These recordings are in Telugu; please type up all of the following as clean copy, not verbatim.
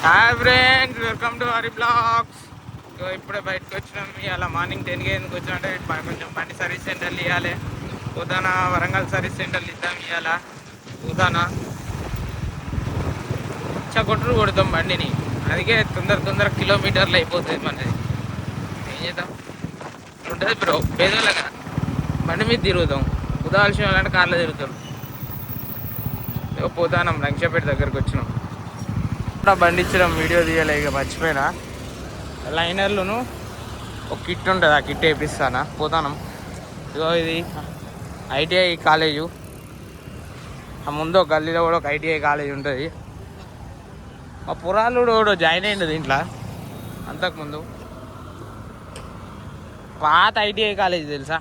Hi friends, welcome to Hari blogs. ఇప్పుడే బయటకు వచ్చినాం. ఇవాళ మార్నింగ్ 10కి ఎందుకు వచ్చినట్టే కొంచెం బండి సర్వీస్ సెంటర్లు ఇవ్వాలి. ఉదానా వరంగల్ సర్వీస్ సెంటర్లు ఇద్దాం. ఇవాళ ఉదానా కొట్టుడు కొడతాం బండిని. అందుకే తొందర కిలోమీటర్లు అయిపోతుంది మనది. ఏం చేద్దాం ఉంటుంది బ్రో, పేదోళ్ళగా బండి మీద తిరుగుతాం. ఉదాల్సిన వాళ్ళంటే కార్లో తిరుగుతాం. పోతానం లంక్షపేట దగ్గరకు వచ్చినాం. బండి ఇచ్చడం వీడియో తీయాలి, ఇక మర్చిపోయినా. లైనర్లను ఒక కిట్ ఉంటుంది, ఆ కిట్ వేపిస్తానా. పోతానం. ఇగో ఇది ఐటీఐ కాలేజు. ఆ ముందు ఒక గల్లీలో కూడా ఒక ఐటీఐ కాలేజ్ ఉంటుంది. మా పురాలుడు కూడా జాయిన్ అయ్యిండు దీంట్లో అంతకుముందు. పాత ఐటీఐ కాలేజ్ తెలుసా?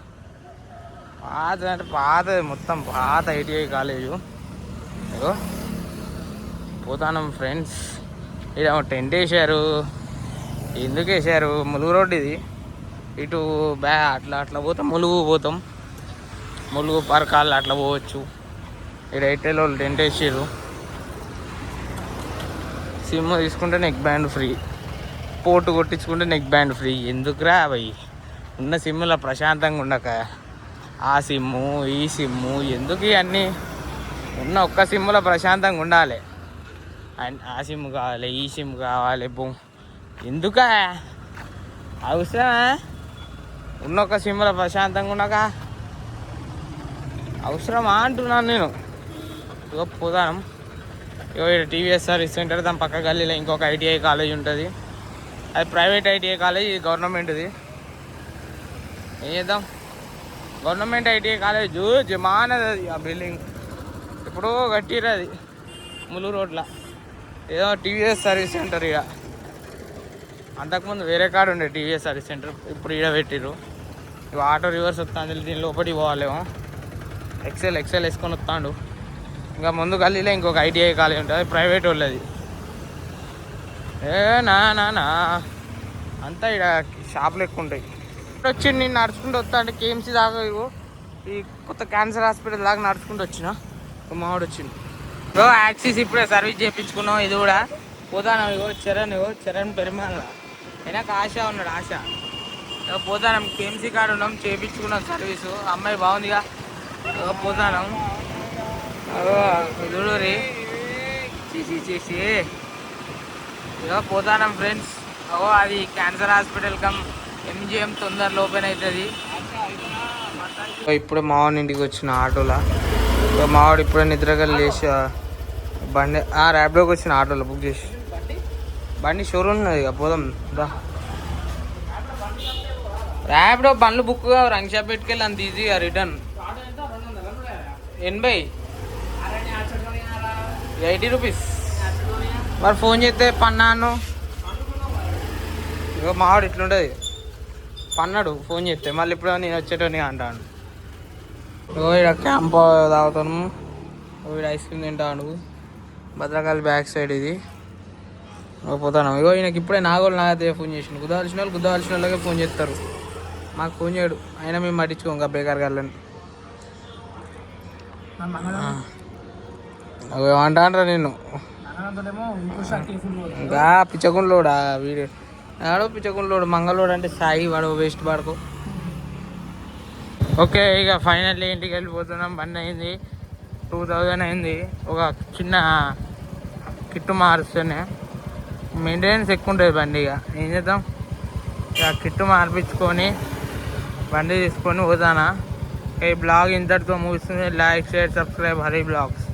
పాత అంటే పాత, మొత్తం పాత ఐటీఐ కాలేజు. ఇగో పోతానం ఫ్రెండ్స్. ఇక్కడ టెంట్ వేసారు. ఎందుకు వేసారు? ములుగు రోడ్డు ఇది. ఇటు అట్లా పోతాం, ములుగు పోతాం. ములుగు పరకాలు అట్లా పోవచ్చు. ఇక్కడ ఎయిర్టెల్ వాళ్ళు టెంట్ వేసారు. సిమ్ తీసుకుంటే నెక్ బ్యాండ్ ఫ్రీ, పోర్టు కొట్టించుకుంటే నెక్ బ్యాండ్ ఫ్రీ. ఎందుకురా భయ్, ఉన్న సిమ్లో ప్రశాంతంగా ఉండక ఆ సిమ్ము ఈ సిమ్ము ఎందుకు? ఇవన్నీ ఉన్న ఒక్క సిమ్లో ప్రశాంతంగా ఉండాలి. ఆ సిమ్ కావాలి, ఈ సిమ్ కావాలి. ఎందుక అవసరమా? ఉన్న ఒక సిమ్లో ప్రశాంతంగా ఉన్నాక అవసరమా అంటున్నాను నేను. ఇగో పోదాం. ఇగో టీవీఎస్ సర్వీస్ సెంటర్, దాని పక్క గల్లీలో ఇంకొక ఐటీఐ కాలేజ్ ఉంటుంది. అది ప్రైవేట్ ఐటీఐ కాలేజ్, ఇది గవర్నమెంట్ది. ఏం చేద్దాం? గవర్నమెంట్ ఐటీఐ కాలేజ్ జమానది. అది ఆ బిల్డింగ్ ఇప్పుడు కట్టిరు. అది ములుగు రోడ్లో ఏదో టీవీఎస్ సర్వీస్ సెంటర్. ఇక అంతకుముందు వేరే కాడ ఉండే టీవీఎస్ సర్వీస్ సెంటర్, ఇప్పుడు ఈడ పెట్టిరు. ఇక ఆటో రివర్స్ వస్తుంది, దీని లోపలికి పోవాలేమో. ఎక్సెల్ వేసుకొని వస్తాడు. ఇంకా ముందు గల్లీలో ఇంకొక ఐటీఐ కాలేజ్ ఉంటుంది, ప్రైవేట్ వాళ్ళది. నా అంతా ఇక్కడ షాపులు ఎక్కువ ఉంటాయి. ఇప్పుడు వచ్చి నేను నడుచుకుంటూ వస్తా అంటే కేఎంసీ దాకా, ఇగో ఈ కొత్త క్యాన్సర్ హాస్పిటల్ దాకా నడుచుకుంటూ వచ్చిన. మావాడు వచ్చింది. ఇగో యాక్సిస్ ఇప్పుడే సర్వీస్ చేయించుకున్నాం. ఇది కూడా పోతాను. ఇగో చరణ్ పెరిమాల వెనక ఆశ ఉన్నాడు. ఆశ పోతాను. కేఎంసీ కాడ ఉన్నాం, చేయించుకున్నాం సర్వీసు. అమ్మాయి బాగుందిగా. పోతాను. చూడరి చేసి ఇగో పోతాను ఫ్రెండ్స్. అది క్యాన్సర్ హాస్పిటల్ కమ్ ఎంజిఎం తొందరలో ఓపెన్ అవుతుంది. ఇప్పుడే మావాడి ఇంటికి వచ్చిన ఆటోలో. మావాడు ఇప్పుడే నిద్రగలు లేచి బండి ర్యాపిడోకి వచ్చిన ఆటోలో బుక్ చేసి. బండి షోరూమ్ ఉన్నది, ఇక పోదాం దా. ర్యాపిడో బండ్లు బుక్ రంక్షా పెట్టుకెళ్ళి అంత ఈజీగా రిటర్న్ 80 రూపీస్. మరి ఫోన్ చేస్తే పన్నాను. ఇక మావాడు ఇట్లుంటుంది, పన్నాడు ఫోన్ చేస్తే. మళ్ళీ ఇప్పుడు నేను వచ్చేటోని అంటాను. ఇక్కడ క్యాంప్ తాగుతాను, ఇక్కడ ఐస్ క్రీమ్ తింటాను. భద్రకాళి బ్యాక్ సైడ్ ఇది. పోతాను. ఇగో ఈయనకి ఇప్పుడే నాగోళ్ళు నాగతే ఫోన్ చేసిండు. గుద్దాల్సిన వాళ్ళకే ఫోన్ చేస్తారు, మాకు ఫోన్ చేయడు. అయినా మేము పట్టించుకోం ఇంకా బేకార్ గాళ్ళని. ఏమంటానరా నేను? ఇంకా పిచ్చగుండ్లోడా వీడు? ఆడో పిచ్చగుండ్లోడు, మంగళోడు అంటే సాయి, వాడు వేస్ట్ పాడుకో. ఓకే, ఇక ఫైనల్లీ ఇంటికి వెళ్ళిపోతున్నాం. బండి అయింది 2000 అయింది. ఒక చిన్న కిట్టు మారుస్తూనే మెయింటెనెన్స్ ఎక్కువ ఉంటుంది బండి. ఇక ఏం చేద్దాం, ఇక కిట్టు మార్పించుకొని బండి తీసుకొని పోతానా. ఈ బ్లాగ్ ఇంతటితో ముగిస్తుంది. Like, share, subscribe Hari blogs.